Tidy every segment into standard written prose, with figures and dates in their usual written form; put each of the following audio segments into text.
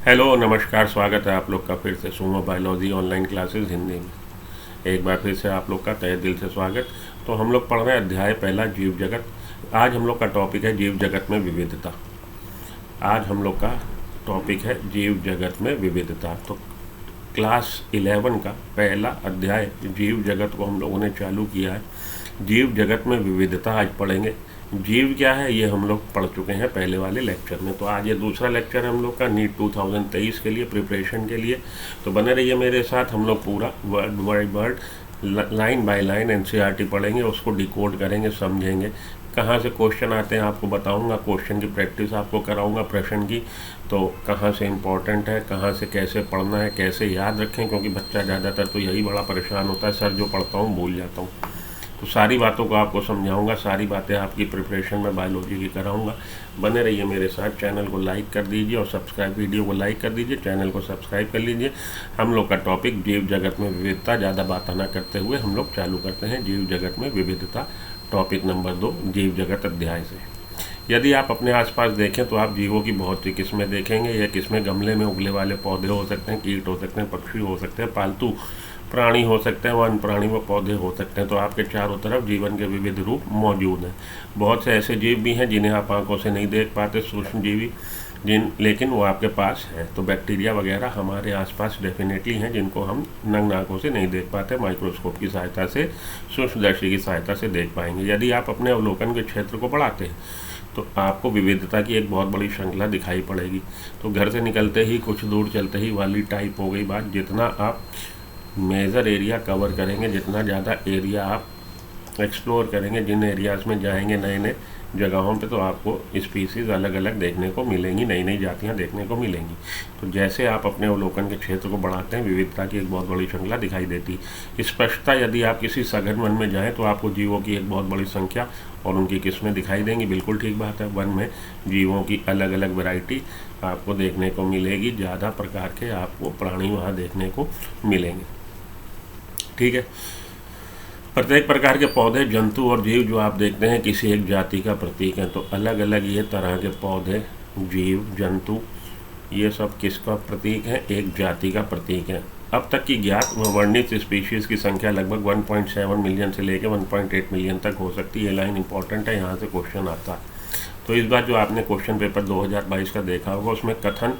Hello नमस्कार, स्वागत है आप लोग का फिर से Sumo biology online classes Hindi में। एक बार फिर से आप लोग का तहे दिल से स्वागत। तो हम लोग पढ़ रहे हैं अध्याय पहला जीव जगत। आज हम लोग का टॉपिक है जीव जगत में विविधता। आज हम लोग का टॉपिक है जीव जगत में विविधता। तो क्लास 11 का पहला अध्याय जीव जगत को हम लोगों ने चालू किया है। जीव जगत में विविधता आज पढ़ेंगे। जीव क्या है ये हम लोग पढ़ चुके हैं पहले वाले लेक्चर में। तो आज ये दूसरा लेक्चर है हम लोग का नीट 2023 के लिए प्रिपरेशन के लिए। तो बने रहिए मेरे साथ। हम लोग पूरा word by word, line by line NCERT पढ़ेंगे, उसको डिकोड करेंगे, समझेंगे, कहाँ से क्वेश्चन आते हैं आपको बताऊंगा, क्वेश्चन की प्रैक्टिस आपको कराऊंगा प्रश्न की। तो कहाँ से इम्पोर्टेंट है, कहाँ से कैसे पढ़ना है, कैसे याद रखें, क्योंकि बच्चा ज़्यादातर तो यही बड़ा परेशान होता है, सर जो पढ़ता हूँ भूल जाता हूँ। तो सारी बातों को आपको समझाऊंगा, सारी बातें आपकी प्रिपरेशन में बायोलॉजी की कराऊंगा। बने रहिए मेरे साथ। चैनल को लाइक कर दीजिए और सब्सक्राइब, वीडियो को लाइक कर दीजिए, चैनल को सब्सक्राइब कर लीजिए। हम लोग का टॉपिक जीव जगत में विविधता। ज़्यादा बात ना करते हुए हम लोग चालू करते हैं जीव जगत में विविधता, टॉपिक नंबर 2, जीव जगत अध्याय से। यदि आप अपने आसपास देखें तो आप जीवों की बहुत सी किस्में देखेंगे। यह किस्में गमले में उगले वाले पौधे हो सकते हैं, कीट हो सकते हैं, पक्षी हो सकते हैं, पालतू प्राणी हो सकते हैं, वन प्राणी व पौधे हो सकते हैं। तो आपके चारों तरफ जीवन के विविध रूप मौजूद हैं। बहुत से ऐसे जीव भी हैं जिन्हें आप आंखों से नहीं देख पाते, सूक्ष्म जीवी, लेकिन वो आपके पास हैं। तो बैक्टीरिया वगैरह हमारे आसपास डेफिनेटली हैं जिनको हम नग्न आंखों से नहीं देख पाते, माइक्रोस्कोप की सहायता से, सूक्ष्मदर्शी की सहायता से देख पाएंगे। यदि आप अपने अवलोकन के क्षेत्र को बढ़ाते हैं तो आपको विविधता की एक बहुत बड़ी श्रृंखला दिखाई पड़ेगी। तो घर से निकलते ही कुछ दूर चलते ही वाली टाइप हो गई बात। जितना आप मेजर एरिया कवर करेंगे, जितना ज़्यादा एरिया आप एक्सप्लोर करेंगे, जिन एरियाज़ में जाएंगे नए नए जगहों पे, तो आपको स्पीसीज़ अलग अलग देखने को मिलेंगी, नई नई जातियाँ देखने को मिलेंगी। तो जैसे आप अपने अवलोकन के क्षेत्र को बढ़ाते हैं, विविधता की एक बहुत बड़ी श्रृंखला दिखाई देती है। स्पष्टता, यदि आप किसी सघन वन में जाएँ तो आपको जीवों की एक बहुत बड़ी संख्या और उनकी किस्में दिखाई देंगी। बिल्कुल ठीक बात है, वन में जीवों की अलग अलग वैरायटी आपको देखने को मिलेगी। ज़्यादा प्रकार के आपको प्राणी वहाँ देखने को मिलेंगे। ठीक है। प्रत्येक प्रकार के पौधे, जंतु और जीव जो आप देखते हैं किसी एक जाति का प्रतीक है। तो अलग अलग ये तरह के पौधे, जीव, जंतु, ये सब किसका प्रतीक है? एक जाति का प्रतीक है। अब तक की ज्ञात व वर्णित स्पीशीज़ की संख्या लगभग 1.7 मिलियन से लेकर 1.8 मिलियन तक हो सकती है। ये लाइन इंपॉर्टेंट है, यहाँ से क्वेश्चन आता है। तो इस बार जो आपने क्वेश्चन पेपर 2022 का देखा होगा उसमें कथन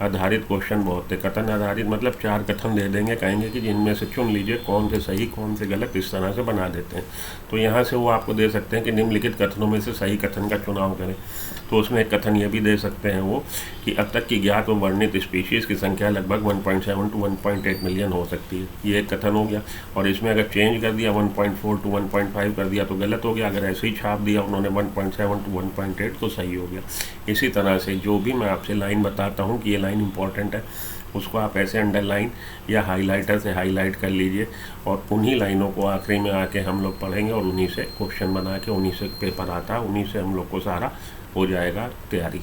आधारित क्वेश्चन बहुत थे। कथन आधारित मतलब 4 कथन दे देंगे, कहेंगे कि जिनमें से चुन लीजिए कौन से सही कौन से गलत, इस तरह से बना देते हैं। तो यहाँ से वो आपको दे सकते हैं कि निम्नलिखित कथनों में से सही कथन का चुनाव करें। तो उसमें एक कथन ये भी दे सकते हैं वो कि अब तक की ज्ञात व वर्णित स्पीशीज़ की संख्या लगभग 1.7 टू 1.8 मिलियन हो सकती है। ये एक कथन हो गया। और इसमें अगर चेंज कर दिया 1.4 टू 1.5 कर दिया तो गलत हो गया। अगर ऐसे ही छाप दिया उन्होंने 1.7 टू 1.8 तो सही हो गया। इसी तरह से जो भी मैं आपसे लाइन बताता हूँ कि ये लाइन इंपॉर्टेंट है, उसको आप ऐसे अंडरलाइन या हाइलाइटर से हाईलाइट कर लीजिए और उन्हीं लाइनों को आखिरी में आके हम लोग पढ़ेंगे और उन्हीं से क्वेश्चन बना के उन्हीं से पेपर आता है, उन्हीं से हम लोग को सारा हो जाएगा तैयारी।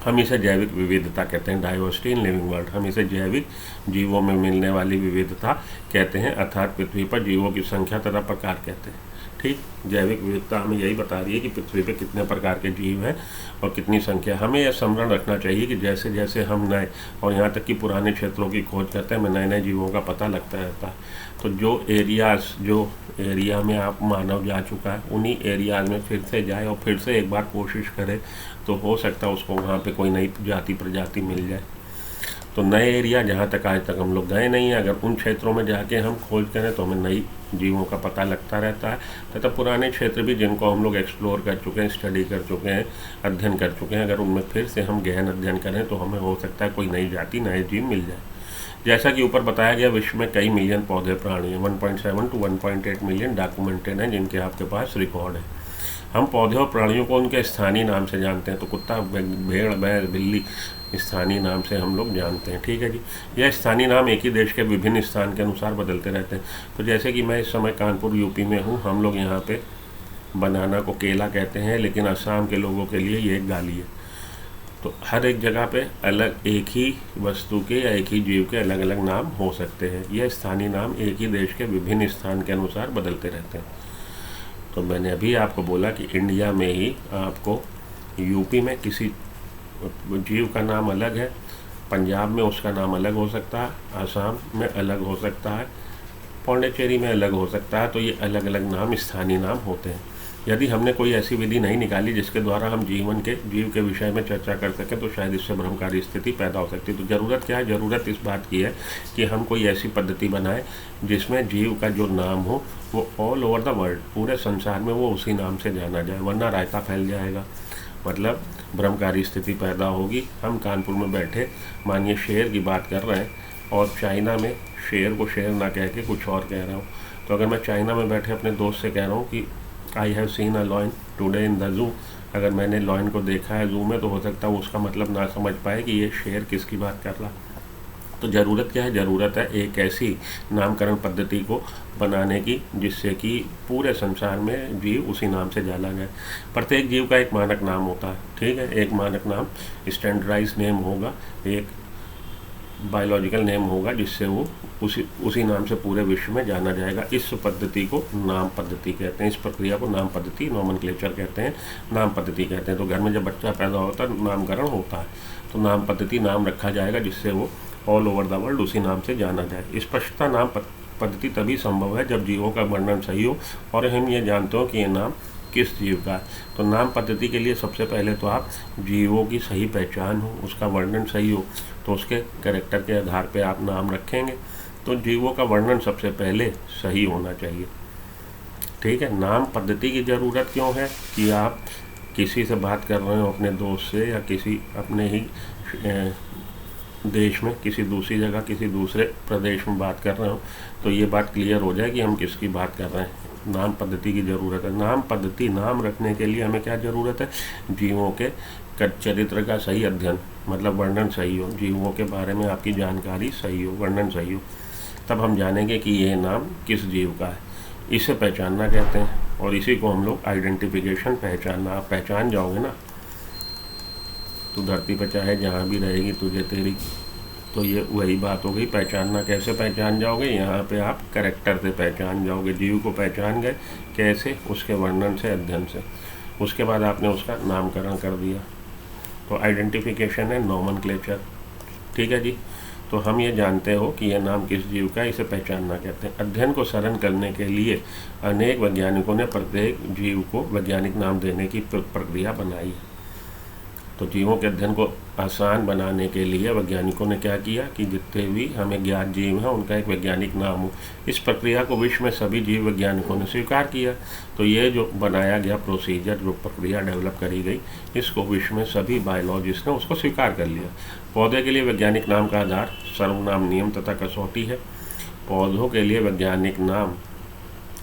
हम इसे जैविक विविधता कहते हैं, डाइवर्सिटी इन लिविंग वर्ल्ड। हम इसे जैविक जीवों में मिलने वाली विविधता कहते हैं, अर्थात पृथ्वी पर जीवों की संख्या तथा प्रकार कहते हैं। ठीक, जैविक विविधता हमें यही बता रही है कि पृथ्वी पे कितने प्रकार के जीव हैं और कितनी संख्या। हमें यह स्मरण रखना चाहिए कि जैसे जैसे हम नए और यहाँ तक कि पुराने क्षेत्रों की खोज करते हैं, हमें नए नए जीवों का पता लगता रहता है। तो जो एरिया में आप मानव जा चुका है, उन्हीं एरियाज में फिर से जाए और फिर से एक बार कोशिश करे तो हो सकता है उसको वहाँ पे कोई नई जाति प्रजाति मिल जाए। तो नए एरिया जहाँ तक आज तक हम लोग गए नहीं हैं, अगर उन क्षेत्रों में जाके हम खोज करें तो हमें नई जीवों का पता लगता रहता है। तथा पुराने क्षेत्र भी जिनको हम लोग एक्सप्लोर कर चुके हैं, स्टडी कर चुके हैं, अध्ययन कर चुके हैं, अगर उनमें फिर से हम गहन अध्ययन करें तो हमें हो सकता है कोई नई जाति, नए जीव मिल जाए। जैसा कि ऊपर बताया गया, विश्व में कई मिलियन पौधे प्राणी हैं। 1.7 टू 1.8 मिलियन डॉक्यूमेंटेड हैं जिनके आपके पास रिकॉर्ड है। हम पौधे और प्राणियों को उनके स्थानीय नाम से जानते हैं। तो कुत्ता, भेड़, बैल, बिल्ली स्थानीय नाम से हम लोग जानते हैं। ठीक है जी। यह स्थानीय नाम एक ही देश के विभिन्न स्थान के अनुसार बदलते रहते हैं। तो जैसे कि मैं इस समय कानपुर यूपी में हूँ, हम लोग यहाँ पे बनाना को केला कहते हैं, लेकिन असम के लोगों के लिए ये एक गाली है। तो हर एक जगह पे अलग एक ही वस्तु के या एक ही जीव के अलग अलग नाम हो सकते हैं। यह स्थानीय नाम एक ही देश के विभिन्न स्थान के अनुसार बदलते रहते हैं। तो मैंने अभी आपको बोला कि इंडिया में ही आपको यूपी में किसी जीव का नाम अलग है पंजाब में उसका नाम अलग हो सकता है, आसाम में अलग हो सकता है, पौंडीचेरी में अलग हो सकता है। तो ये अलग अलग नाम स्थानीय नाम होते हैं। यदि हमने कोई ऐसी विधि नहीं निकाली जिसके द्वारा हम जीव के विषय में चर्चा कर सकें तो शायद इससे भ्रमकारी स्थिति पैदा हो सकती है। तो ज़रूरत क्या है? ज़रूरत इस बात की है कि हम कोई ऐसी पद्धति बनाएं जिसमें जीव का जो नाम हो वो ऑल ओवर द वर्ल्ड, पूरे संसार में वो उसी नाम से जाना जाए, वरना रायता फैल जाएगा, मतलब भ्रमकारी स्थिति पैदा होगी। हम कानपुर में बैठे मानिए शेर की बात कर रहे हैं और चाइना में शेर को शेर ना कह के कुछ और कह रहा हूँ। तो अगर मैं चाइना में बैठे अपने दोस्त से कह रहा हूँ कि I have seen a lion today in the zoo, अगर मैंने लॉयन को देखा है जू में, तो हो सकता है उसका मतलब ना समझ पाए कि ये शेर किसकी बात कर रहा। तो ज़रूरत क्या है? ज़रूरत है एक ऐसी नामकरण पद्धति को बनाने की जिससे कि पूरे संसार में जीव उसी नाम से जाना जाए। प्रत्येक जीव का एक मानक नाम होता है, ठीक है, एक मानक नाम, स्टैंडर्डाइज नेम होगा, एक बायोलॉजिकल नेम होगा जिससे वो उसी नाम से पूरे विश्व में जाना जाएगा। इस पद्धति को नाम पद्धति कहते हैं, इस प्रक्रिया को नाम पद्धति, नॉमेनक्लेचर कहते हैं, नाम पद्धति कहते हैं। तो घर में जब बच्चा पैदा होता है नामकरण होता है, तो नाम पद्धति, नाम रखा जाएगा जिससे वो ऑल ओवर द वर्ल्ड उसी नाम से जाना जाए। स्पष्टता नाम पद्धति तभी संभव है जब जीवों का वर्णन सही हो और हम ये जानते हो कि ये नाम किस जीव का है। तो नाम पद्धति के लिए सबसे पहले तो आप जीवों की सही पहचान हो, उसका वर्णन सही हो, तो उसके कैरेक्टर के आधार पे आप नाम रखेंगे। तो जीवों का वर्णन सबसे पहले सही होना चाहिए, ठीक है। नाम पद्धति की ज़रूरत क्यों है? कि आप किसी से बात कर रहे हो अपने दोस्त से या किसी अपने ही देश में, किसी दूसरी जगह, किसी दूसरे प्रदेश में बात कर रहे हो, तो ये बात क्लियर हो जाए कि हम किसकी बात कर रहे हैं। नाम पद्धति की ज़रूरत है। नाम पद्धति, नाम रखने के लिए हमें क्या ज़रूरत है? जीवों के चरित्र का सही अध्ययन, मतलब वर्णन सही हो, जीवों के बारे में आपकी जानकारी सही हो, वर्णन सही हो, तब हम जानेंगे कि ये नाम किस जीव का है। इसे पहचानना कहते हैं और इसी को हम लोग आइडेंटिफिकेशन, पहचानना। आप पहचान जाओगे ना, तो धरती पर चाहे जहाँ भी रहेगी तुझे तेरी, तो ये वही बात हो गई। पहचानना कैसे पहचान जाओगे? यहाँ पे आप कैरेक्टर से पहचान जाओगे। जीव को पहचान गए कैसे? उसके वर्णन से, अध्ययन से। उसके बाद आपने उसका नामकरण कर दिया, तो आइडेंटिफिकेशन है नॉमेनक्लेचर, ठीक है जी। तो हम ये जानते हो कि यह नाम किस जीव का है, इसे पहचानना कहते हैं। अध्ययन को सरल करने के लिए अनेक वैज्ञानिकों ने प्रत्येक जीव को वैज्ञानिक नाम देने की प्रक्रिया बनाई है। तो जीवों के अध्ययन को आसान बनाने के लिए वैज्ञानिकों ने क्या किया कि जितने भी हमें ज्ञात जीव हैं उनका एक वैज्ञानिक नाम हो। इस प्रक्रिया को विश्व में सभी जीव वैज्ञानिकों ने स्वीकार किया। तो ये जो बनाया गया प्रोसीजर, जो प्रक्रिया डेवलप करी गई, इसको विश्व में सभी बायोलॉजिस्ट ने उसको स्वीकार कर लिया। पौधे के लिए वैज्ञानिक नाम का आधार सर्वनाम, नियम तथा कसौटी है। पौधों के लिए वैज्ञानिक नाम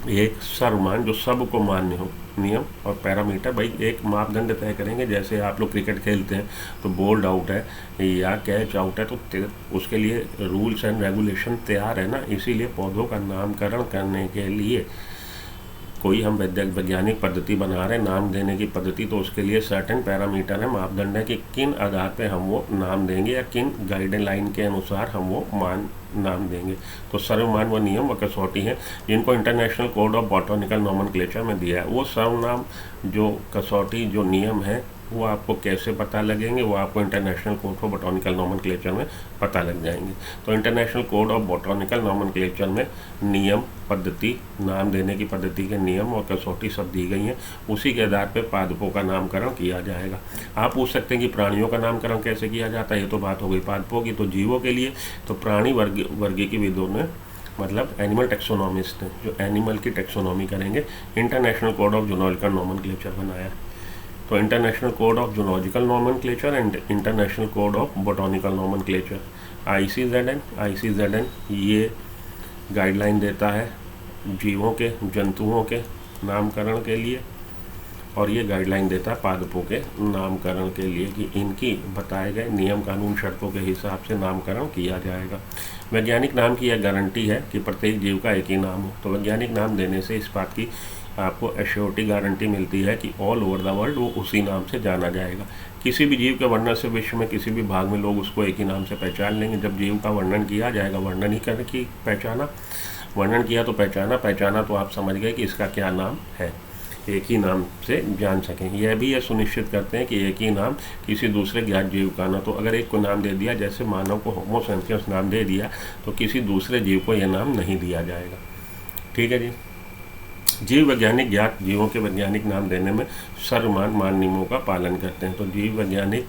एक सर्वमान जो सबको मान्य हो, नियम और पैरामीटर, भाई एक मापदंड तय करेंगे। जैसे आप लोग क्रिकेट खेलते हैं तो बोल्ड आउट है या कैच आउट है, तो उसके लिए रूल्स एंड रेगुलेशन तैयार है ना। इसीलिए पौधों का नामकरण करने के लिए कोई हम वैज्ञानिक पद्धति बना रहे हैं, नाम देने की पद्धति, तो उसके लिए सर्टेन पैरामीटर है, मापदंड है कि किन आधार पे हम वो नाम देंगे या किन गाइडलाइन के अनुसार हम वो नाम देंगे। तो सर्वमान व नियम व कसौटी हैं जिनको international code of botanical nomenclature में दिया है। वो सर्वनाम, जो कसौटी, जो नियम है, वो आपको कैसे पता लगेंगे? वो आपको international code of botanical nomenclature में पता लग जाएंगे। तो international code of botanical nomenclature में नियम, पद्धति, नाम देने की पद्धति के नियम और कसौटी सब दी गई हैं। उसी के आधार पर पादपों का नामकरण किया जाएगा। आप पूछ सकते हैं कि प्राणियों का नामकरण कैसे किया जाता है? ये तो बात हो गई पादपों की। तो जीवों के लिए तो प्राणी वर्गीयविदों ने, मतलब एनिमल टेक्सोनॉमिस्ट ने, जो एनिमल की टेक्सोनॉमी करेंगे, international code of zoological nomenclature बनाया। तो international code of zoological nomenclature and international code of botanical nomenclature, ICZN ये गाइडलाइन देता है जीवों के, जंतुओं के नामकरण के लिए, और ये गाइडलाइन देता है पादपों के नामकरण के लिए कि इनकी बताए गए नियम, कानून, शर्तों के हिसाब से नामकरण किया जाएगा। वैज्ञानिक नाम की यह गारंटी है कि प्रत्येक जीव का एक ही नाम हो। तो वैज्ञानिक नाम देने से इस बात की आपको एश्योरिटी, गारंटी मिलती है कि ऑल ओवर द वर्ल्ड वो उसी नाम से जाना जाएगा। किसी भी जीव के वर्णन से विश्व में किसी भी भाग में लोग उसको एक ही नाम से पहचान लेंगे। जब जीव का वर्णन किया जाएगा, वर्णन ही करने की पहचाना, वर्णन किया तो पहचाना, पहचाना तो आप समझ गए कि इसका क्या नाम है। एक ही नाम से जान सकें। यह भी ये सुनिश्चित करते हैं कि एक ही नाम किसी दूसरे ज्ञात जीव का ना, तो अगर एक को नाम दे दिया, जैसे मानव को होमो सैपियंस नाम दे दिया, तो किसी दूसरे जीव को यह नाम नहीं दिया जाएगा। ठीक है जी। जीव वैज्ञानिक ज्ञात जीवों के वैज्ञानिक नाम देने में सर्वमान्य नियमों का पालन करते हैं। तो जीव वैज्ञानिक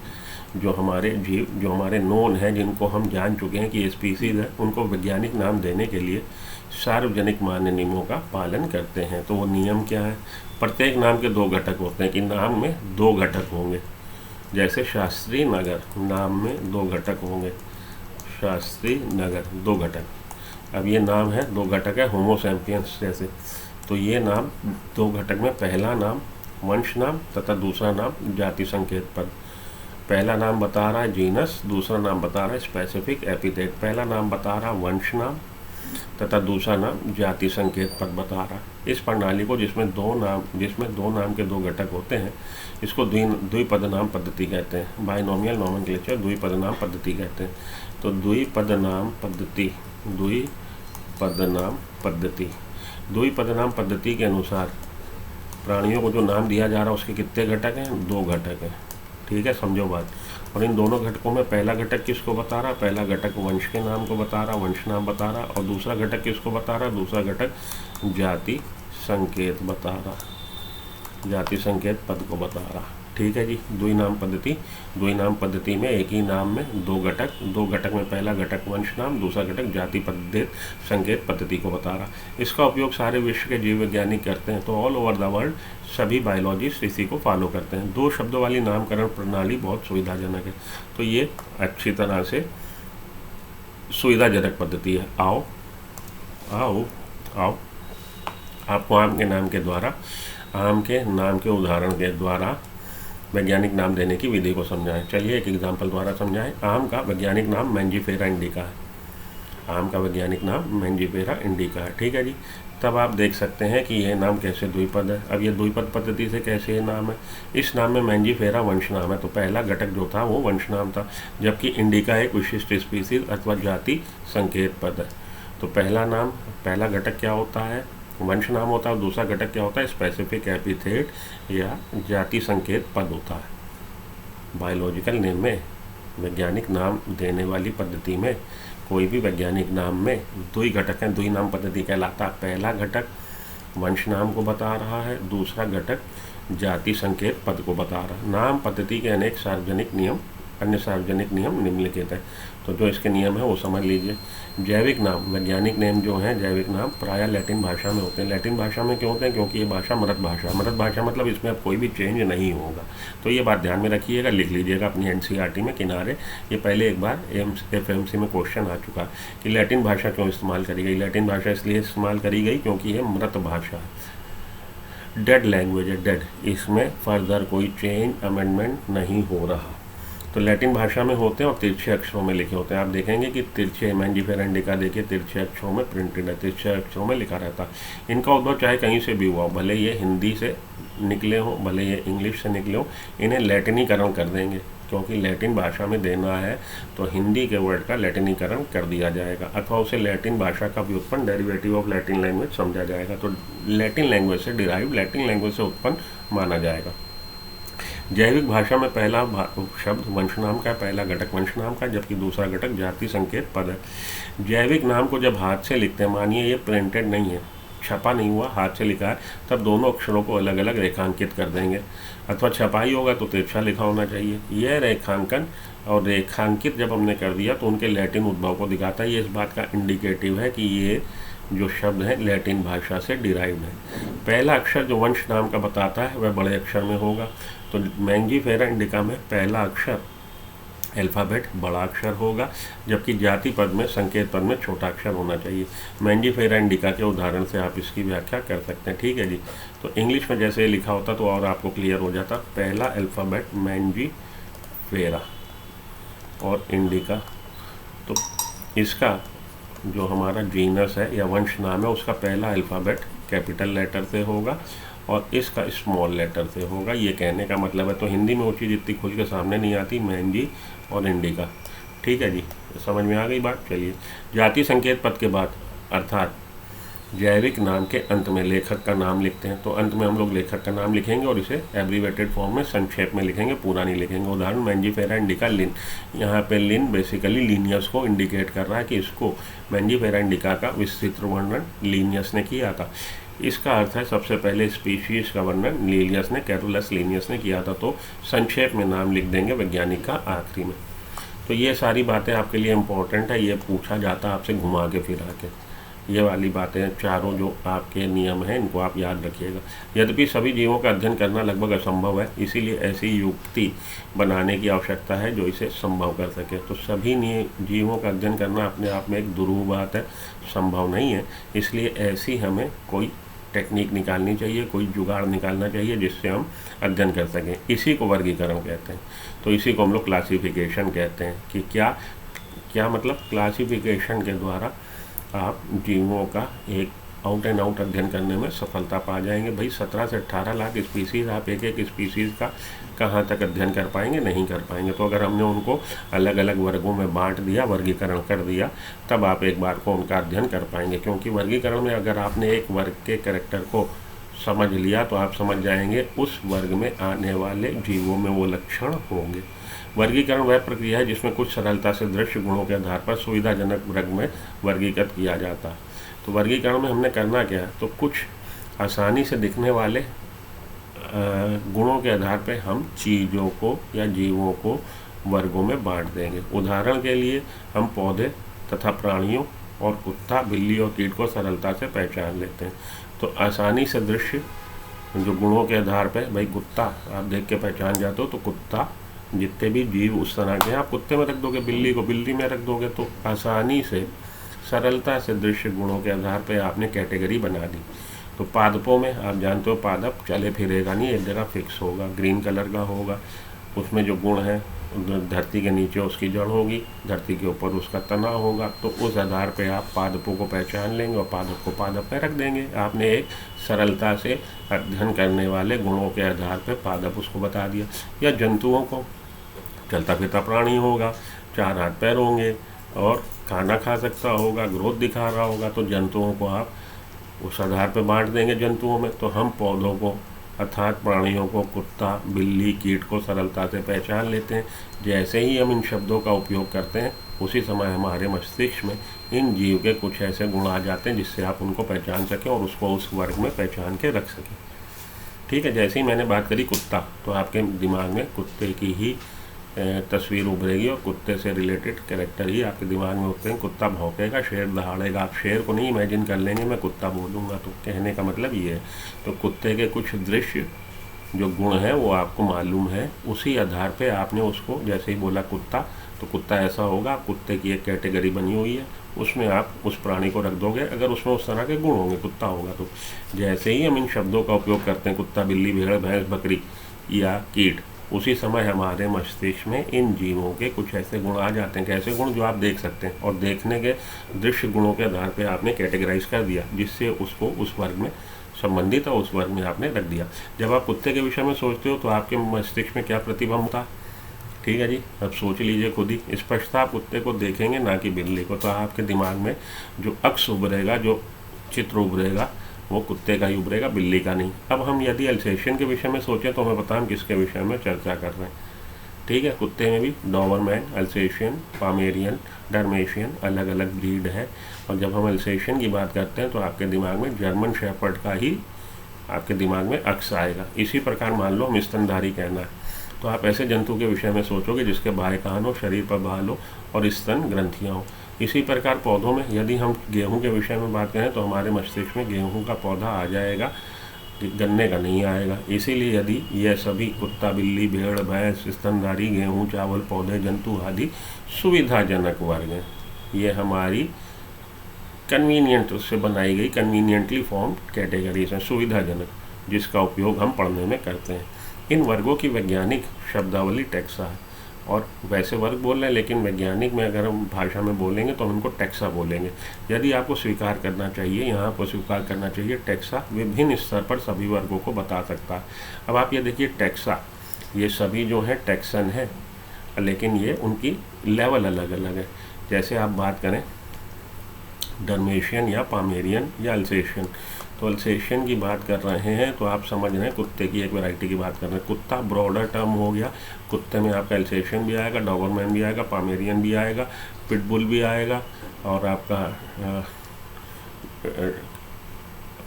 जो हमारे जीव जो हमारे नोन हैं, जिनको हम जान चुके हैं कि ये स्पीसीज है, उनको वैज्ञानिक नाम देने के लिए सार्वजनिक मान्य नियमों का पालन करते हैं। तो वो नियम क्या है? प्रत्येक नाम के 2 घटक होते हैं कि नाम में 2 घटक होंगे। जैसे शास्त्री नगर, नाम में 2 घटक होंगे। शास्त्री नगर 2 घटक। अब ये नाम है 2 घटक है, होमो सैपियंस जैसे, तो ये नाम 2 घटक में पहला नाम वंश नाम तथा दूसरा नाम जाति संकेत पद। पहला नाम बता रहा है जीनस, दूसरा नाम बता रहा है स्पेसिफिक एपिथेट। पहला नाम बता रहा वंश नाम तथा दूसरा नाम जाति संकेत पद बता रहा। इस प्रणाली को जिसमें दो नाम के 2 घटक होते हैं, इसको द्विपद नाम पद्धति कहते हैं। बाइनोमियल नोमेनक्लेचर द्विपद नाम पद्धति कहते हैं। तो द्विपद नाम पद्धति के अनुसार प्राणियों को जो नाम दिया जा रहा है उसके कितने घटक हैं? 2 घटक हैं। ठीक है, समझो बात। और इन दोनों घटकों में पहला घटक किसको बता रहा? पहला घटक वंश के नाम को बता रहा, वंश नाम बता रहा, और दूसरा घटक किसको बता रहा? दूसरा घटक जाति संकेत बता रहा, जाति संकेत पद को बता रहा। ठीक है जी। द्विनाम पद्धति में एक ही नाम में 2 घटक में पहला घटक वंश नाम, दूसरा घटक जाति संकेत पद्धति को बता रहा। इसका उपयोग सारे विश्व के जीव वैज्ञानिक करते हैं। तो ऑल ओवर द वर्ल्ड सभी बायोलॉजिस्ट इसी को फॉलो करते हैं। 2 शब्दों वाली नामकरण प्रणाली बहुत सुविधाजनक है। तो ये अच्छी तरह से सुविधाजनक पद्धति है। आओ आपको आम के नाम के उदाहरण के द्वारा वैज्ञानिक नाम देने की विधि को समझाएं। चलिए एक एग्जाम्पल द्वारा समझाएं। आम का वैज्ञानिक नाम मैंजीफेरा इंडिका है। आम का वैज्ञानिक नाम मैंजीफेरा इंडिका है। ठीक है जी। तब आप देख सकते हैं कि यह नाम कैसे द्विपद है। अब ये द्विपद पद्धति से कैसे ये नाम है? इस नाम में मैंजीफेरा वंश नाम है, तो पहला घटक जो था वो वंश नाम था, जबकि इंडिका एक विशिष्ट स्पीसीज अथवा जाति संकेत पद है। तो पहला घटक क्या होता है? वंश नाम होता है, और दूसरा घटक क्या होता है? स्पेसिफिक एपिथेट या जाति संकेत पद होता है। बायोलॉजिकल नेम में वैज्ञानिक नाम देने वाली पद्धति में कोई भी वैज्ञानिक नाम में 2 घटक हैं, द्विनाम पद्धति कहलाता है। पहला घटक वंश नाम को बता रहा है, दूसरा घटक जाति संकेत पद को बता रहा। नाम पद्धति के अन्य सार्वजनिक नियम निम्नलिखित है। तो जो इसके नियम है वो समझ लीजिए। जैविक नाम, वैज्ञानिक नेम जो हैं जैविक नाम, प्रायः लैटिन भाषा में होते हैं। लैटिन भाषा में क्यों होते हैं? क्योंकि ये भाषा मृत भाषा मतलब इसमें अब कोई भी चेंज नहीं होगा। तो ये बात ध्यान में रखिएगा, लिख लीजिएगा अपनी NCERT में किनारे। ये पहले एक बार FMC में क्वेश्चन आ चुका है कि लैटिन भाषा क्यों इस्तेमाल करी गई। लैटिन भाषा इसलिए इस्तेमाल करी गई क्योंकि ये मृत भाषा है, डेड लैंग्वेज है, डेड। इसमें फर्दर कोई चेंज अमेंडमेंट नहीं हो रहा। तो लैटिन भाषा में होते हैं और तिरछे अक्षरों में लिखे होते हैं। आप देखेंगे कि तिरछे मैंजीफेरा इंडिका देखिए तिरछे अक्षरों में प्रिंटेड है, तिरछे अक्षरों में लिखा रहता है। इनका उद्भव चाहे कहीं से भी हुआ हो, भले ये हिंदी से निकले हो, भले ये इंग्लिश से निकले हो, इन्हें लैटिनीकरण कर देंगे, क्योंकि लैटिन भाषा में देना है तो हिंदी के वर्ड का लैटिनीकरण कर दिया जाएगा, अथवा उसे लैटिन भाषा का व्युत्पन्न डेरिवेटिव ऑफ लैटिन लैंग्वेज समझा जाएगा। तो लैटिन लैंग्वेज से डिराइव, लैटिन लैंग्वेज से उत्पन्न माना जाएगा। जैविक भाषा में पहला शब्द वंश नाम का, पहला घटक वंश नाम का, जबकि दूसरा घटक जाति संकेत पद है। जैविक नाम को जब हाथ से लिखते हैं, मानिए ये प्रिंटेड नहीं है, छपा नहीं हुआ, हाथ से लिखा है, तब दोनों अक्षरों को अलग अलग रेखांकित कर देंगे, अथवा छपाई होगा तो तिरछा लिखा होना चाहिए। यह रेखांकन और रेखांकित जब हमने कर दिया तो उनके लैटिन उद्भव को दिखाता है। ये इस बात का इंडिकेटिव है कि ये जो शब्द है लैटिन भाषा से डिराइव्ड है। पहला अक्षर जो वंश नाम का बताता है वह बड़े अक्षर में होगा। तो मैंजीफेरा इंडिका में पहला अक्षर अल्फ़ाबेट बड़ा अक्षर होगा, जबकि जाति पद में, संकेत पद में छोटा अक्षर होना चाहिए। मैंजीफेरा इंडिका के उदाहरण से आप इसकी व्याख्या कर सकते हैं। ठीक है जी। तो इंग्लिश में जैसे लिखा होता तो और आपको क्लियर हो जाता। पहला अल्फ़ाबेट मैंजीफेरा और इंडिका, तो इसका जो हमारा जीनस है या वंश नाम है उसका पहला अल्फ़ाबेट कैपिटल लेटर से होगा और इसका स्मॉल लेटर से होगा। ये कहने का मतलब है, तो हिंदी में वो चीज़ इतनी खुल के सामने नहीं आती, मैंजी और इंडिका। ठीक है जी, समझ में आ गई बात। चलिए, जाति संकेत पद के बाद अर्थात जैविक नाम के अंत में लेखक का नाम लिखते हैं, तो अंत में हम लोग लेखक का नाम लिखेंगे और इसे एब्रीवेटेड फॉर्म में संक्षेप में लिखेंगे, पूरा नहीं लिखेंगे। उदाहरण मैंजीफेरा इंडिका लिन, यहाँ पे लिन बेसिकली लीनियस को इंडिकेट कर रहा है कि इसको मैंजीफेरा इंडिका का विस्तृत वर्णन लीनियस ने किया था। इसका अर्थ है सबसे पहले स्पीशीज का वर्णन लीनियस ने, कैरोलस लीनियस ने किया था, तो संक्षेप में नाम लिख देंगे वैज्ञानिक का आखिरी में। तो ये सारी बातें आपके लिए इम्पोर्टेंट है, ये पूछा जाता है आपसे घुमा के फिरा के। ये वाली बातें चारों जो आपके नियम हैं इनको आप याद रखिएगा। यद्यपि सभी जीवों का अध्ययन करना लगभग असंभव है, इसीलिए ऐसी युक्ति बनाने की आवश्यकता है जो इसे संभव कर सके। तो सभी जीवों का अध्ययन करना अपने आप में एक दुरूह बात है, संभव नहीं है, इसलिए ऐसी हमें कोई टेक्निक निकालनी चाहिए, कोई जुगाड़ निकालना चाहिए जिससे हम अध्ययन कर सकें। इसी को वर्गीकरण कहते हैं। तो इसी को हम लोग क्लासिफिकेशन कहते हैं कि क्या मतलब क्लासिफिकेशन के द्वारा आप जीवों का एक आउट एंड आउट अध्ययन करने में सफलता पा जाएंगे। भाई 17 से 18 लाख स्पीसीज़, आप एक एक स्पीसीज़ का कहाँ तक अध्ययन कर पाएंगे? नहीं कर पाएंगे। तो अगर हमने उनको अलग अलग वर्गों में बांट दिया, वर्गीकरण कर दिया, तब आप एक बार को उनका अध्ययन कर पाएंगे। क्योंकि वर्गीकरण में अगर आपने एक वर्ग के कैरेक्टर को समझ लिया तो आप समझ जाएंगे उस वर्ग में आने वाले जीवों में वो लक्षण होंगे। वर्गीकरण वह प्रक्रिया है जिसमें कुछ सरलता से दृश्य गुणों के आधार पर सुविधाजनक वर्ग में वर्गीकृत किया जाता है। तो वर्गीकरण में हमने करना क्या है, तो कुछ आसानी से दिखने वाले गुणों के आधार पर हम चीज़ों को या जीवों को वर्गों में बांट देंगे। उदाहरण के लिए हम पौधे तथा प्राणियों और कुत्ता, बिल्ली और कीट को सरलता से पहचान लेते हैं। तो आसानी से दृश्य जो गुणों के आधार पर, भाई कुत्ता आप देख के पहचान जाते हो, तो कुत्ता जितने भी जीव उस तरह के हैं आप कुत्ते में रख दोगे, बिल्ली को बिल्ली में रख दोगे, तो आसानी से सरलता से दृश्य गुणों के आधार पर आपने कैटेगरी बना दी। तो पादपों में आप जानते हो पादप चले फिरेगा नहीं, एक जगह फिक्स होगा, ग्रीन कलर का होगा, उसमें जो गुण है धरती के नीचे उसकी जड़ होगी, धरती के ऊपर उसका तना होगा। तो उस आधार पे आप पादपों को पहचान लेंगे और पादप को पादप में रख देंगे। आपने एक सरलता से अध्ययन करने वाले गुणों के आधार पे पादप उसको बता दिया। या जंतुओं को, चलता फिरता प्राणी होगा, 4 हाथ पैर होंगे और खाना खा सकता होगा, ग्रोथ दिखा रहा होगा, तो जंतुओं को आप उस आधार पर बांट देंगे जंतुओं में। तो हम पौधों को अर्थात प्राणियों को कुत्ता, बिल्ली, कीट को सरलता से पहचान लेते हैं। जैसे ही हम इन शब्दों का उपयोग करते हैं उसी समय हमारे मस्तिष्क में इन जीव के कुछ ऐसे गुण आ जाते हैं जिससे आप उनको पहचान सकें और उसको उस वर्ग में पहचान के रख सकें। ठीक है, जैसे ही मैंने बात करी कुत्ता, तो आपके दिमाग में कुत्ते की ही तस्वीर उभरेगी और कुत्ते से रिलेटेड कैरेक्टर ही आपके दिमाग में उठते हैं। कुत्ता भौंकेगा, शेर दहाड़ेगा। आप शेर को नहीं इमेजिन कर लेंगे, मैं कुत्ता बोलूँगा। तो कहने का मतलब ये है, तो कुत्ते के कुछ दृश्य जो गुण हैं वो आपको मालूम है, उसी आधार पे आपने उसको जैसे ही बोला कुत्ता, तो कुत्ता ऐसा होगा। कुत्ते की एक कैटेगरी बनी हुई है, उसमें आप उस प्राणी को रख दोगे अगर उसमें उस तरह के गुण होंगे, कुत्ता होगा। तो जैसे ही हम इन शब्दों का उपयोग करते हैं, कुत्ता, बिल्ली, भेड़, भैंस, बकरी या कीट, उसी समय हमारे मस्तिष्क में इन जीवों के कुछ ऐसे गुण आ जाते हैं, कैसे गुण जो आप देख सकते हैं, और देखने के दृश्य गुणों के आधार पर आपने कैटेगराइज कर दिया, जिससे उसको उस वर्ग में संबंधित है, उस वर्ग में आपने रख दिया। जब आप कुत्ते के विषय में सोचते हो तो आपके मस्तिष्क में क्या प्रतिबिंब होता है? ठीक है जी, अब सोच लीजिए खुद ही। स्पष्टता आप कुत्ते को देखेंगे ना कि बिल्ली को, तो आपके दिमाग में जो अक्स उभरेगा, जो चित्र उभरेगा, वो कुत्ते का ही उभरेगा, बिल्ली का नहीं। अब हम यदि अल्सेशियन के विषय में सोचें तो हमें पता हम किसके विषय में चर्चा कर रहे हैं। ठीक है, कुत्ते में भी डॉबरमैन, अल्सेशियन, पामेरियन, डर्मेशियन अलग अलग ब्रीड है। और जब हम अल्सेशियन की बात करते हैं तो आपके दिमाग में जर्मन शेपर्ड का ही आपके दिमाग में अक्स आएगा। इसी प्रकार मान लो हम स्तनधारी कहना है, तो आप ऐसे जंतु के विषय में सोचोगे जिसके बाएं कान हो, शरीर पर बाल हो और स्तन ग्रंथियाँ हो। इसी प्रकार पौधों में यदि हम गेहूं के विषय में बात करें तो हमारे मस्तिष्क में गेहूं का पौधा आ जाएगा, गन्ने का नहीं आएगा। इसीलिए यदि यह सभी कुत्ता, बिल्ली, भेड़, भैंस, स्तनधारी, गेहूं, चावल, पौधे, जंतु आदि सुविधाजनक वर्ग हैं, ये हमारी कन्वीनियंट से बनाई गई कन्वीनियंटली फॉर्म कैटेगरीज हैं, सुविधाजनक, जिसका उपयोग हम पढ़ने में करते हैं। इन वर्गों की वैज्ञानिक शब्दावली टैक्सा है। और वैसे वर्ग बोल रहे हैं, लेकिन वैज्ञानिक में अगर हम भाषा में बोलेंगे तो हम इनको टैक्सा बोलेंगे। यदि आपको स्वीकार करना चाहिए, यहाँ पर स्वीकार करना चाहिए, टैक्सा विभिन्न स्तर पर सभी वर्गों को बता सकता है। अब आप ये देखिए, टैक्सा ये सभी जो है टैक्सन है, लेकिन ये उनकी लेवल अलग अलग है। जैसे आप बात करें डर्मेशियन या पामेरियन या अल्सेशियन। तो अल्सेशियन की बात कर रहे हैं तो आप समझ रहे हैं कुत्ते की एक वैरायटी की बात कर रहे हैं। कुत्ता ब्रॉडर टर्म हो गया, कुत्ते में आपका अल्सेशियन भी आएगा, डॉबरमैन भी आएगा, पामेरियन भी आएगा, पिटबुल भी आएगा, और आपका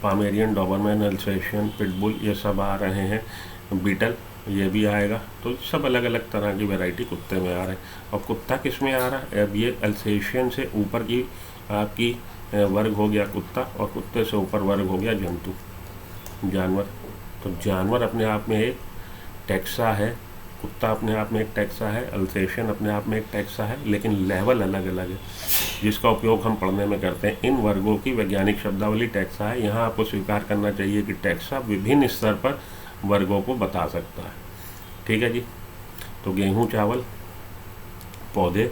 पामेरियन, डॉबरमैन, अल्सेशियन, पिटबुल ये सब आ रहे हैं, बीटल ये भी आएगा। तो सब अलग अलग तरह की वैरायटी कुत्ते में आ रहे हैं। और कुत्ता किस में आ रहा है? अब ये अल्सेशियन से ऊपर की आपकी वर्ग हो गया कुत्ता, और कुत्ते से ऊपर वर्ग हो गया जंतु, जानवर। तो जानवर अपने आप में एक टैक्सा है, कुत्ता अपने आप में एक टैक्सा है, अल्सेशियन अपने आप में एक टैक्सा है, लेकिन लेवल अलग अलग है जिसका उपयोग हम पढ़ने में करते हैं। इन वर्गों की वैज्ञानिक शब्दावली टैक्सा है। यहाँ आपको स्वीकार करना चाहिए कि टैक्सा विभिन्न स्तर पर वर्गों को बता सकता है। ठीक है जी। तो गेहूँ, चावल, पौधे।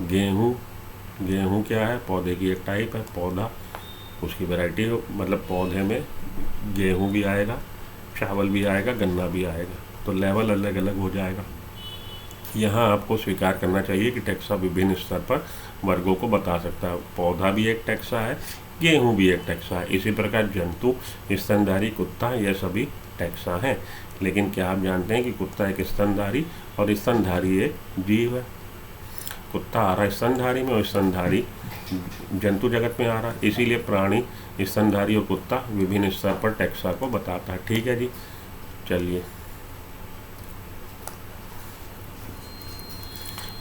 गेहूँ क्या है? पौधे की एक टाइप है, पौधा, उसकी वैरायटी, मतलब पौधे में गेहूँ भी आएगा, चावल भी आएगा, गन्ना भी आएगा। तो लेवल अलग अलग हो जाएगा। यहाँ आपको स्वीकार करना चाहिए कि टैक्सा विभिन्न स्तर पर वर्गों को बता सकता है। पौधा भी एक टैक्सा है, गेहूँ भी एक टैक्सा है। इसी प्रकार जंतु, स्तनधारी, कुत्ता, ये सभी टैक्सा हैं। लेकिन क्या आप जानते हैं कि कुत्ता एक स्तनधारी और स्तनधारी एक जीव है? कुत्ता आ रहा है स्तनधारी में और स्तनधारी जंतु जगत में आ रहा है। इसीलिए प्राणी, स्तनधारी और कुत्ता विभिन्न स्तर पर टैक्सा को बताता है। ठीक है जी। चलिए,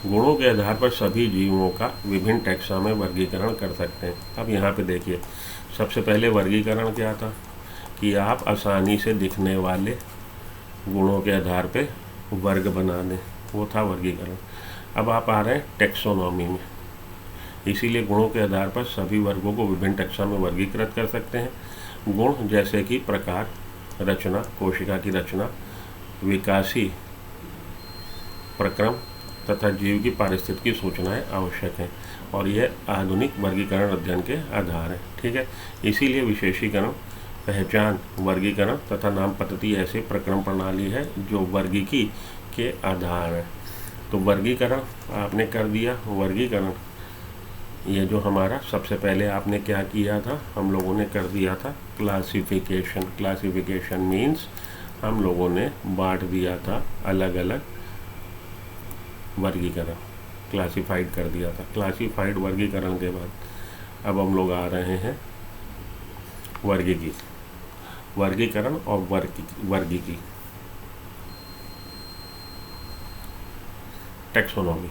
गुणों के आधार पर सभी जीवों का विभिन्न टैक्सा में वर्गीकरण कर सकते हैं। अब यहाँ पे देखिए, सबसे पहले वर्गीकरण क्या था कि आप आसानी से दिखने वाले गुणों के आधार पे वर्ग बना दें, वो था वर्गीकरण। अब आप आ रहे हैं टैक्सोनॉमी में। इसीलिए गुणों के आधार पर सभी वर्गों को विभिन्न टैक्सा में वर्गीकृत कर सकते हैं। गुण जैसे कि प्रकार, रचना, कोशिका की रचना, विकासी प्रक्रम तथा जीव की पारिस्थितिकी सूचनाएं आवश्यक हैं, और यह आधुनिक वर्गीकरण अध्ययन के आधार है। ठीक है। इसीलिए विशेषीकरण, पहचान, वर्गीकरण तथा नाम पद्धति ऐसे प्रक्रम प्रणाली है जो वर्गीकी के आधार है। तो वर्गीकरण आपने कर दिया। वर्गीकरण ये जो हमारा सबसे पहले आपने क्या किया था, हम लोगों ने कर दिया था क्लासिफिकेशन। क्लासिफिकेशन मीन्स हम लोगों ने बांट दिया था अलग अलग वर्गीकरण, क्लासिफाइड कर दिया था। क्लासिफाइड वर्गीकरण के बाद अब हम लोग आ रहे हैं वर्गीकी, वर्गीकरण और वर्गीकी, टैक्सोनॉमी।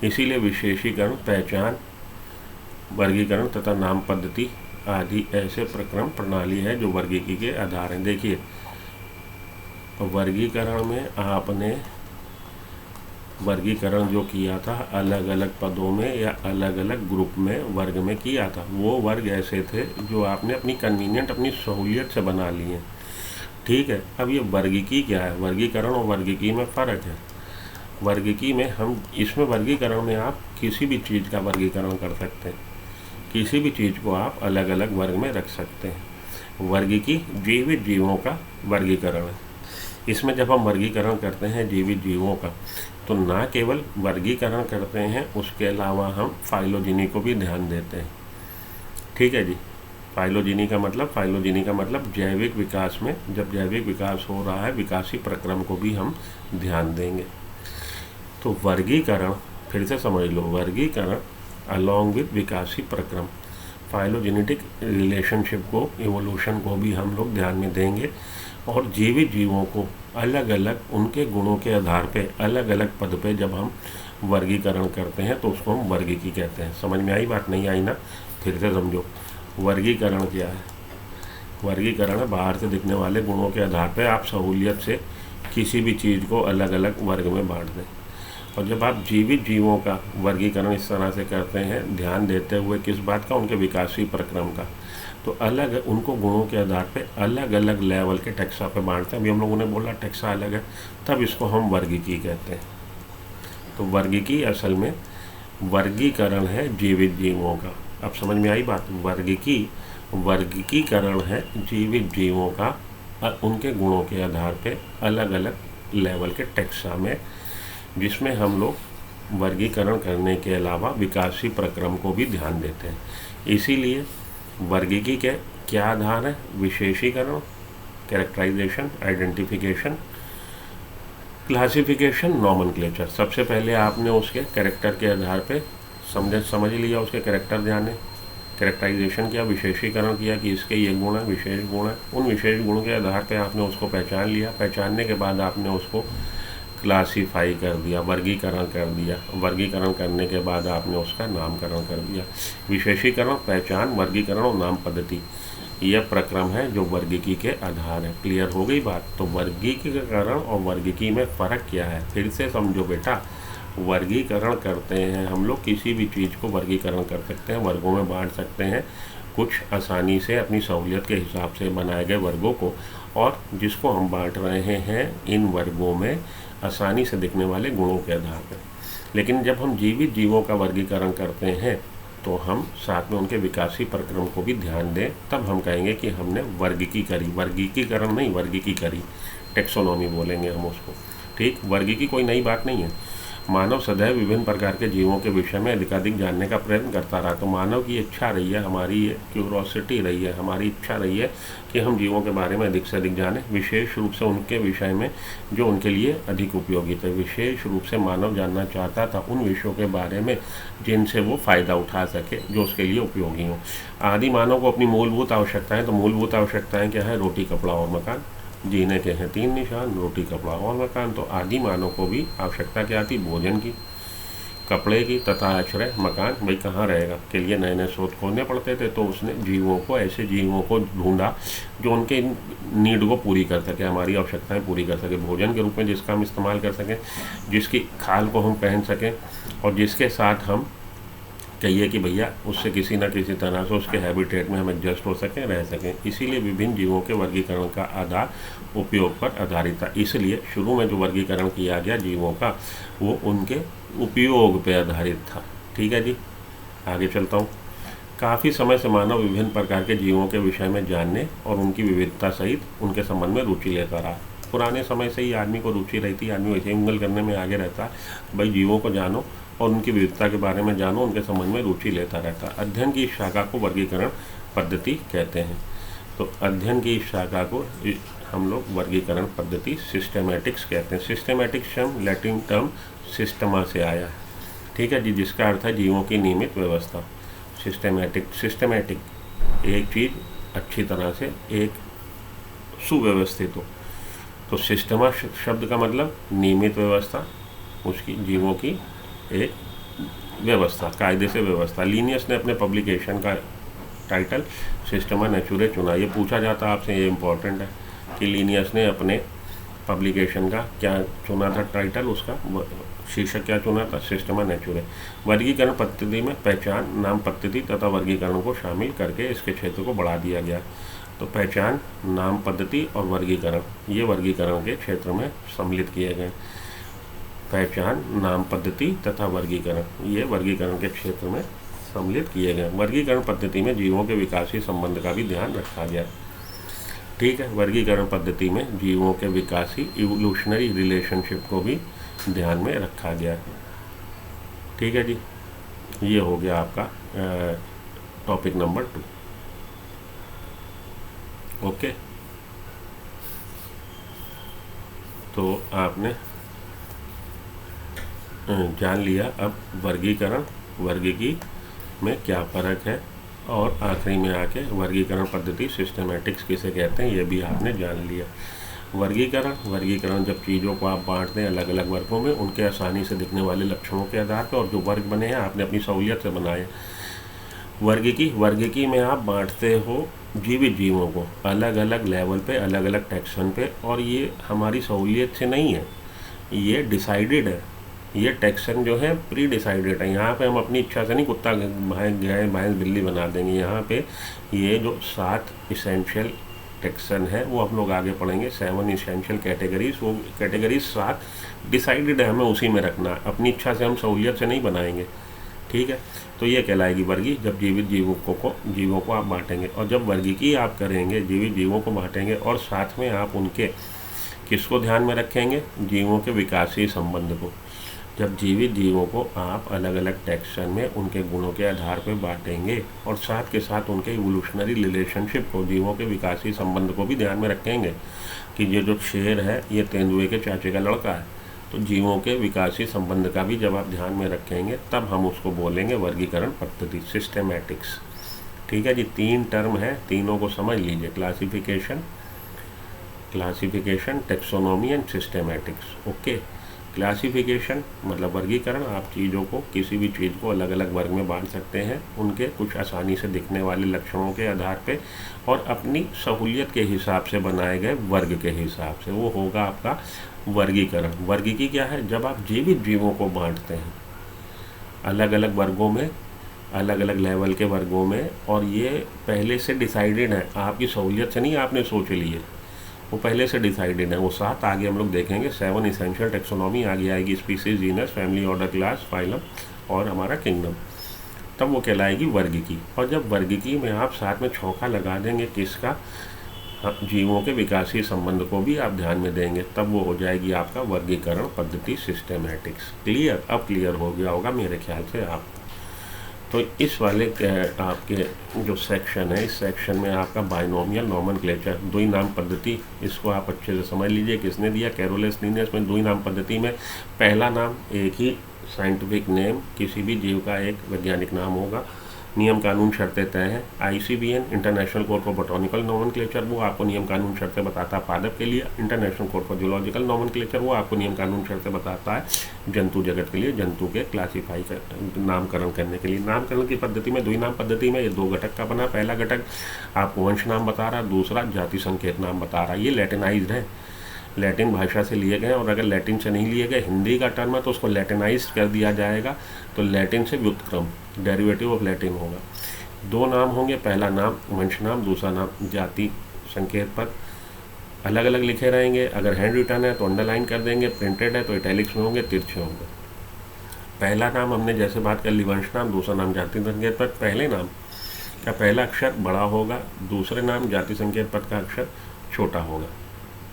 इसीलिए विशेषीकरण, पहचान, वर्गीकरण तथा नाम पद्धति आदि ऐसे प्रक्रम प्रणाली है जो वर्गीकी के आधार हैं। देखिए, वर्गीकरण में आपने वर्गीकरण जो किया था अलग अलग पदों में या अलग अलग ग्रुप में वर्ग में किया था। वो वर्ग ऐसे थे जो आपने अपनी कन्वीनियंट, अपनी सहूलियत से बना लिए। ठीक है। अब ये वर्गीकी क्या है? वर्गीकरण और वर्गीकी में फ़र्क है। वर्गीकी में हम, इसमें वर्गीकरण में आप किसी भी चीज़ का वर्गीकरण कर सकते हैं, किसी भी चीज़ को आप अलग अलग वर्ग में रख सकते हैं। वर्गीकी जीवित जीवों का वर्गीकरण है। इसमें जब हम वर्गीकरण करते हैं जीवित जीवों का, तो ना केवल वर्गीकरण करते हैं, उसके अलावा हम फाइलोजेनी को भी ध्यान देते हैं। ठीक है जी। फाइलोजेनी का मतलब जैविक विकास में, जब जैविक विकास हो रहा है, विकासी प्रक्रम को भी हम ध्यान देंगे। तो वर्गीकरण फिर से समझ लो, वर्गीकरण अलॉन्ग विद विकासी प्रक्रम, फाइलोजेनेटिक रिलेशनशिप को, इवोल्यूशन को भी हम लोग ध्यान में देंगे। और जीवित जीवों को अलग अलग उनके गुणों के आधार पे अलग अलग पद पे जब हम वर्गीकरण करते हैं तो उसको हम वर्गीकी कहते हैं। समझ में आई बात? नहीं आई ना? फिर से समझो, वर्गीकरण क्या है? वर्गीकरण है बाहर से दिखने वाले गुणों के आधार पे आप सहूलियत से किसी भी चीज़ को अलग अलग वर्ग में बांट दें। और जब आप जीवित जीवों का वर्गीकरण इस तरह से करते हैं, ध्यान देते हुए किस बात का? उनके विकासी प्रक्रम का, तो अलग उनको गुणों के आधार पे अलग अलग लेवल के टैक्सा पे बांटते हैं। अभी हम लोगों ने बोला टैक्सा अलग है, तब इसको हम वर्गीकी कहते हैं। तो वर्गीकी असल में वर्गीकरण है जीवित जीवों का। अब समझ में आई बात? वर्गीकी वर्गीकरण है जीवित जीवों का उनके गुणों के आधार पे अलग अलग लेवल के टैक्सा में, जिसमें हम लोग वर्गीकरण करने के अलावा विकासी प्रक्रम को भी ध्यान देते हैं। इसीलिए वर्गीकी के क्या आधार है? विशेषीकरण, कैरेक्टराइजेशन, आइडेंटिफिकेशन, क्लासिफिकेशन, नॉमेनक्लेचर। सबसे पहले आपने उसके कैरेक्टर के आधार पे समझ लिया, उसके कैरेक्टर जाने, कैरेक्टराइजेशन किया, विशेषीकरण किया कि इसके ये गुण है, विशेष गुण है। उन विशेष गुणों के आधार पे आपने उसको पहचान लिया। पहचानने के बाद आपने उसको क्लासीफाई कर दिया, वर्गीकरण कर दिया। वर्गीकरण करने के बाद आपने उसका नामकरण कर दिया। विशेषीकरण, पहचान, वर्गीकरण और नाम पद्धति, यह प्रक्रम है जो वर्गीकी के आधार है। क्लियर हो गई बात? तो वर्गीकरण और वर्गीकी में फ़र्क क्या है फिर से समझो बेटा। वर्गीकरण करते हैं हम लोग, किसी भी चीज़ को वर्गीकरण कर सकते हैं, वर्गों में बांट सकते हैं, कुछ आसानी से अपनी सहूलियत के हिसाब से बनाए गए वर्गों को, और जिसको हम बांट रहे हैं इन वर्गों में आसानी से दिखने वाले गुणों के आधार पर। लेकिन जब हम जीवित जीवों का वर्गीकरण करते हैं तो हम साथ में उनके विकासी प्रक्रम को भी ध्यान दें, तब हम कहेंगे कि हमने वर्गीकी करी। वर्गीकीकरण नहीं, वर्गीकी करी, टेक्सोनॉमी बोलेंगे हम उसको। ठीक, वर्गीकी कोई नई बात नहीं है। मानव सदैव विभिन्न प्रकार के जीवों के विषय में अधिकाधिक जानने का प्रयत्न करता रहा। तो मानव की इच्छा रही है, हमारी ये क्यूरोसिटी रही है, हमारी इच्छा रही है कि हम जीवों के बारे में अधिक से अधिक जानें, विशेष रूप से उनके विषय में जो उनके लिए अधिक उपयोगी थे। विशेष रूप से मानव जानना चाहता था उन विषयों के बारे में जिनसे वो फ़ायदा उठा सके, जो उसके लिए उपयोगी हों। आदि मानव को अपनी मूलभूत आवश्यकताएँ, तो मूलभूत आवश्यकताएँ क्या है? रोटी, कपड़ा और मकान। जीने के हैं 3 निशान, रोटी, कपड़ा और मकान। तो आदि मानव को भी आवश्यकता क्या थी? भोजन की, कपड़े की तथा आश्रय, मकान। भाई कहाँ रहेगा के लिए नए नए स्रोत खोलने पड़ते थे। तो उसने जीवों को, ऐसे जीवों को ढूंढा जो उनके नीड को पूरी कर सके, हमारी आवश्यकताएं पूरी कर सके, भोजन के रूप में जिसका हम इस्तेमाल कर सकें, जिसकी खाल को हम पहन सकें, और जिसके साथ हम कहिए कि भैया उससे किसी न किसी तरह से उसके हैबिटेट में हम एडजस्ट हो सकें, रह सकें। इसीलिए विभिन्न जीवों के वर्गीकरण का आधार उपयोग पर आधारित था। इसलिए शुरू में जो वर्गीकरण किया गया जीवों का, वो उनके उपयोग पर आधारित था। ठीक है जी, आगे चलता हूँ। काफ़ी समय से मानव विभिन्न प्रकार के जीवों के विषय में जानने और उनकी विविधता सहित उनके संबंध में रुचि लेता रहा। पुराने समय से ही आदमी को रुचि रहती है, आदमी वैसे ही उंगल करने में आगे रहता है। भाई जीवों को जानो और उनकी विविधता के बारे में जानो, उनके संबंध में रुचि लेता रहता है। अध्ययन की इस शाखा को वर्गीकरण पद्धति कहते हैं। तो अध्ययन की इस शाखा को हम लोग वर्गीकरण पद्धति, सिस्टेमेटिक्स कहते हैं। सिस्टेमेटिक्स शब्द लैटिन टर्म सिस्टमा से आया है। ठीक है जी, जिसका अर्थ है जीवों की नियमित व्यवस्था। सिस्टेमेटिक एक चीज़ अच्छी तरह से एक सुव्यवस्थित हो। तो सिस्टमा शब्द का मतलब नियमित व्यवस्था, उसकी जीवों की एक व्यवस्था, कायदे से व्यवस्था। लीनियस ने अपने पब्लिकेशन का टाइटल सिस्टमा नेचुरे चुना। ये पूछा जाता आपसे, ये इम्पोर्टेंट है कि लीनियस ने अपने पब्लिकेशन का क्या चुना था टाइटल, उसका शीर्षक क्या चुना था? सिस्टमा नेचुरे। वर्गीकरण पद्धति में पहचान, नाम पद्धति तथा वर्गीकरण को शामिल करके इसके क्षेत्र को बढ़ा दिया गया। तो पहचान, नाम पद्धति और वर्गीकरण, ये वर्गीकरण के क्षेत्र में सम्मिलित किए गए। पहचान, नाम पद्धति तथा वर्गीकरण, ये वर्गीकरण के क्षेत्र में सम्मिलित किए गए। वर्गीकरण पद्धति में जीवों के विकासी संबंध का भी ध्यान रखा गया। ठीक है, वर्गीकरण पद्धति में जीवों के विकासी इवोल्यूशनरी रिलेशनशिप को भी ध्यान में रखा गया। ठीक है जी, ये हो गया आपका टॉपिक नंबर 2। ओके, तो आपने जान लिया अब वर्गीकरण, वर्गीकी में क्या फ़र्क है, और आखिरी में आके वर्गीकरण पद्धति, सिस्टेमेटिक्स किसे कहते हैं, ये भी आपने जान लिया। वर्गीकरण जब चीज़ों को आप बांटते हैं अलग अलग वर्गों में, उनके आसानी से दिखने वाले लक्षणों के आधार पर, और जो वर्ग बने हैं आपने अपनी सहूलियत से बनाए। वर्गीकी में आप बांटते हो जीवित जीवों को अलग अलग लेवल पे, अलग अलग टैक्सन पे, और ये हमारी सहूलियत से नहीं है, ये डिसाइडेड है। ये टैक्सन जो है प्री डिसाइडेड है। यहाँ पे हम अपनी इच्छा से नहीं कुत्ता भैंस बिल्ली बना देंगे। यहाँ पे ये जो 7 इसेंशियल टैक्सन है वो हम लोग आगे पढ़ेंगे, 7 इसेंशियल कैटेगरीज। वो कैटेगरीज 7 डिसाइडेड है, हमें उसी में रखना है, अपनी इच्छा से हम सहूलियत से नहीं बनाएंगे। ठीक है, तो ये कहलाएगी वर्गी, जब जीवित जीवों को आप बांटेंगे। और जब वर्गीकी आप करेंगे, जीवित जीवों को बांटेंगे और साथ में आप उनके किसको ध्यान में रखेंगे? जीवों के विकासी संबंध को। जब जीवित जीवों को आप अलग अलग टेक्सन में उनके गुणों के आधार पर बांटेंगे और साथ के साथ उनके इवोल्यूशनरी रिलेशनशिप को, जीवों के विकासी संबंध को भी ध्यान में रखेंगे कि ये जो शेर है ये तेंदुए के चाचे का लड़का है, तो जीवों के विकासी संबंध का भी जब आप ध्यान में रखेंगे तब हम उसको बोलेंगे वर्गीकरण पद्धति, सिस्टेमैटिक्स। ठीक है जी, 3 टर्म है, तीनों को समझ लीजिए, classification, taxonomy and systematics. Okay, classification मतलब वर्गीकरण, आप चीज़ों को, किसी भी चीज़ को अलग अलग वर्ग में बांट सकते हैं उनके कुछ आसानी से दिखने वाले लक्षणों के आधार पे और अपनी सहूलियत के हिसाब से बनाए गए वर्ग के हिसाब से, वो होगा आपका वर्गीकरण। वर्गीकी क्या है? जब आप जीवित जीवों को बांटते हैं अलग अलग वर्गों में, अलग अलग लेवल के वर्गों में, और ये पहले से डिसाइडेड है, आपकी सहूलियत से नहीं आपने सोच ली है, वो पहले से डिसाइडेड है। वो 7 आगे हम लोग देखेंगे, 7 इसेंशियल टेक्सोनॉमी आगे आएगी, species, genus, family, order, class, phylum और हमारा किंगडम, तब वो कहलाएगी वर्गीकी। और जब वर्गीकी में आप साथ में छौंका लगा देंगे किसका? जीवों के विकासी संबंध को भी आप ध्यान में देंगे, तब वो हो जाएगी आपका वर्गीकरण पद्धति, सिस्टेमैटिक्स। क्लियर? अब क्लियर हो गया होगा मेरे ख्याल से आप। तो इस वाले आपके जो सेक्शन है, इस सेक्शन में आपका बाइनोमियल नोमेनक्लेचर, द्वि नाम पद्धति, इसको आप अच्छे से समझ लीजिए। किसने दिया? कैरोलस लिनियस में। द्वि नाम पद्धति में पहला नाम एक ही साइंटिफिक नेम, किसी भी जीव का एक वैज्ञानिक नाम होगा, नियम कानून शर्तें तय हैं। ICBN, international code for botanical nomenclature, वो आपको नियम कानून शर्तें बताता है पादप के लिए। International code for zoological nomenclature, वो आपको नियम कानून शर्तें बताता है जंतु जगत के लिए, जंतु के क्लासीफाई कर नामकरण करने के लिए। नामकरण की पद्धति में, द्वि नाम पद्धति में, ये 2 घटक का बना। पहला घटक आपको वंश नाम बता रहा, दूसरा जाति संकेत नाम बता रहा। ये लैटिनाइज्ड है, लैटिन भाषा से लिए गए, और अगर लैटिन से नहीं लिए गए, हिंदी का टर्म है तो उसको लैटिनाइज कर दिया जाएगा, तो लैटिन से व्युत्क्रम, डेरिवेटिव ऑफ लैटिन होगा। 2 नाम होंगे, पहला नाम वंश नाम, दूसरा नाम जाति संकेत पद। अलग अलग लिखे रहेंगे, अगर हैंड रिटन है तो अंडरलाइन कर देंगे, प्रिंटेड है तो इटैलिक्स में होंगे, तिरछे होंगे। पहला नाम हमने जैसे बात कर ली वंश नाम, दूसरा नाम जाति संकेत पद। पहले नाम का पहला अक्षर बड़ा होगा, दूसरे नाम जाति संकेत पद का अक्षर छोटा होगा।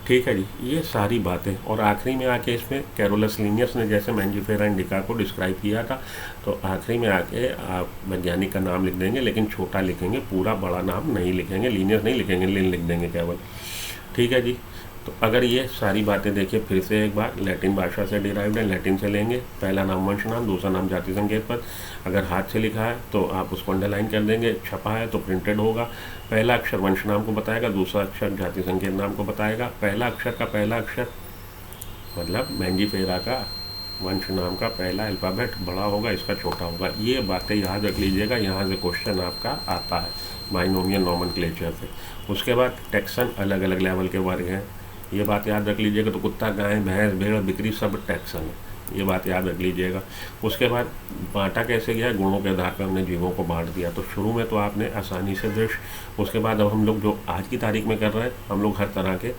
ठीक है जी, ये सारी बातें। और आखिरी में आके इसमें कैरोलस लिनियस ने जैसे मैंजिफेरा इंडिका को डिस्क्राइब किया था, तो आखिरी में आके आप वैज्ञानिक का नाम लिख देंगे, लेकिन छोटा लिखेंगे, पूरा बड़ा नाम नहीं लिखेंगे, लिनियस नहीं लिखेंगे, लिन लिख देंगे केवल। ठीक है जी, तो अगर ये सारी बातें देखिए फिर से एक बार, लैटिन भाषा से डिराइव्ड है, लैटिन से लेंगे। पहला नाम वंश नाम, दूसरा नाम जाति संकेत पद। अगर हाथ से लिखा है तो आप उसको अंडरलाइन कर देंगे, छपा है तो प्रिंटेड होगा। पहला अक्षर वंश नाम को बताएगा, दूसरा अक्षर जाति संकेत नाम को बताएगा। पहला अक्षर का पहला अक्षर मतलब मैंजिफेरा का वंश नाम का पहला अल्फ़ाबेट बड़ा होगा, इसका छोटा होगा। ये बातें याद रख लीजिएगा, यहाँ से क्वेश्चन आपका आता है बाइनोमियल नोमेनक्लेचर से। उसके बाद टेक्सन, अलग अलग लेवल के वर्ग हैं, ये बात याद रख लीजिएगा। तो कुत्ता, गाय, भैंस, भेड़, बिक्री सब टेक्सन है, ये बात याद रख लीजिएगा। उसके बाद बांटा कैसे गया? गुणों के आधार पर हमने जीवों को बांट दिया। तो शुरू में तो आपने आसानी से दृश्य, उसके बाद अब हम लोग जो आज की तारीख में कर रहे हैं, हम लोग हर तरह के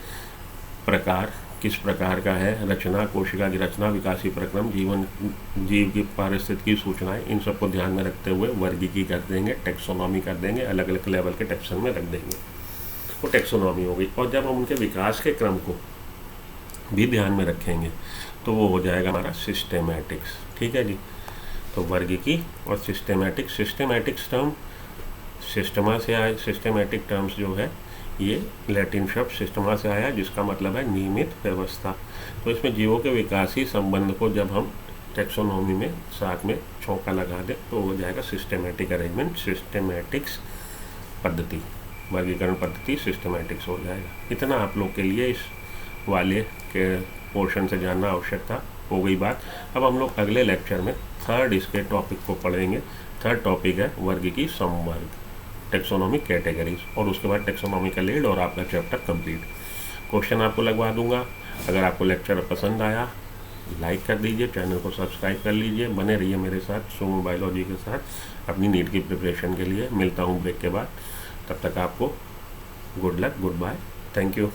प्रकार, किस प्रकार का है, रचना, कोशिका की रचना, विकासी प्रक्रम, जीव की पारिस्थितिकी सूचनाएं, इन सबको ध्यान में रखते हुए वर्गीकी कर देंगे, टेक्सोनॉमी कर देंगे, अलग अलग लेवल के टेक्सन में रख देंगे, वो टेक्सोनॉमी हो गई। और जब हम उनके विकास के क्रम को भी ध्यान में रखेंगे तो वो हो जाएगा हमारा सिस्टेमैटिक्स। ठीक है जी, तो वर्गीकी और सिस्टेमैटिक्स। सिस्टेमैटिक्स टर्म सिस्टमा से आए, सिस्टेमैटिक टर्म्स जो है ये लैटिन शब्द सिस्टमा से आया, जिसका मतलब है नियमित व्यवस्था। तो इसमें जीवों के विकासी संबंध को जब हम टेक्सोनॉमी में साथ में छौंका लगा दें तो हो जाएगा सिस्टेमैटिक अरेंजमेंट, सिस्टेमैटिक्स पद्धति, वर्गीकरण पद्धति सिस्टेमैटिक्स हो जाएगा। इतना आप लोग के लिए इस वाले के पोर्शन से जानना आवश्यक था, हो गई बात। अब हम लोग अगले लेक्चर में थर्ड इसके टॉपिक को पढ़ेंगे। थर्ड टॉपिक है वर्गीकी संवर्ग, टेक्सोनॉमिक कैटेगरीज, और उसके बाद टेक्सोनॉमिकल एड और आपका चैप्टर कंप्लीट। क्वेश्चन आपको लगवा दूंगा। अगर आपको लेक्चर पसंद आया लाइक कर दीजिए, चैनल को सब्सक्राइब कर लीजिए, बने रहिए मेरे साथ सुमो बायोलॉजी के साथ अपनी नीट की प्रिपरेशन के लिए। मिलता हूँ ब्रेक के बाद, तब तक आपको good luck, goodbye, thank you.